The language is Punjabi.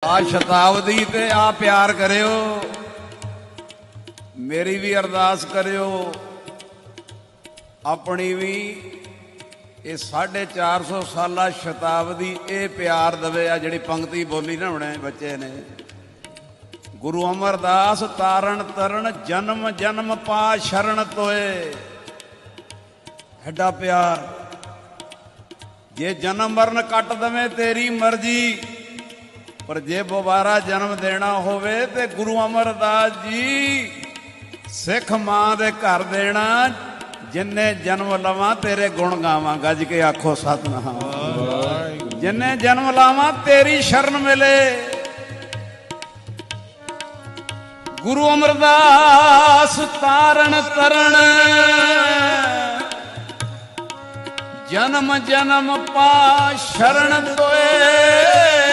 ਆ ਸ਼ਤਾਬਦੀ ਤੇ ਆ ਪਿਆਰ ਕਰਿਓ। ਮੇਰੀ ਵੀ ਅਰਦਾਸ ਕਰਿਓ, ਆਪਣੀ ਵੀ। ਇਹ 450 ਸਾਲਾ ਸ਼ਤਾਬਦੀ ਇਹ ਪਿਆਰ ਦਵੇ। ਆ ਜਿਹੜੀ ਪੰਕਤੀ ਬੋਲੀ ਨਾ ਹੁਣੇ ਬੱਚੇ ਨੇ, ਗੁਰੂ ਅਮਰਦਾਸ ਤਾਰਨ ਤਰਨ ਜਨਮ ਜਨਮ ਪਾ ਸ਼ਰਨ ਤੋਏ। ਐਡਾ ਪਿਆਰ, ਜੇ ਜਨਮ ਮਰਨ ਕੱਟ ਦਵੇਂ ਤੇਰੀ ਮਰਜ਼ੀ, ਪਰ ਜੇ ਦੁਬਾਰਾ ਜਨਮ ਦੇਣਾ ਹੋਵੇ ਤੇ ਗੁਰੂ ਅਮਰਦਾਸ ਜੀ ਸਿੱਖ ਮਾਂ ਦੇ ਘਰ ਦੇਣਾ। ਜਿੰਨੇ ਜਨਮ ਲਵਾਂ ਤੇਰੇ ਗੁਣ ਗਾਵਾਂ, ਗੱਜ ਕੇ ਆਖੋ ਸਤਿਨਾਮ। ਜਿੰਨੇ ਜਨਮ ਲਾਵਾਂ ਤੇਰੀ ਸ਼ਰਨ ਮਿਲੇ। ਗੁਰੂ ਅਮਰਦਾਸ ਤਾਰਨ ਤਰਨ ਜਨਮ ਜਨਮ ਪਾ ਸ਼ਰਨ ਤੋਏ।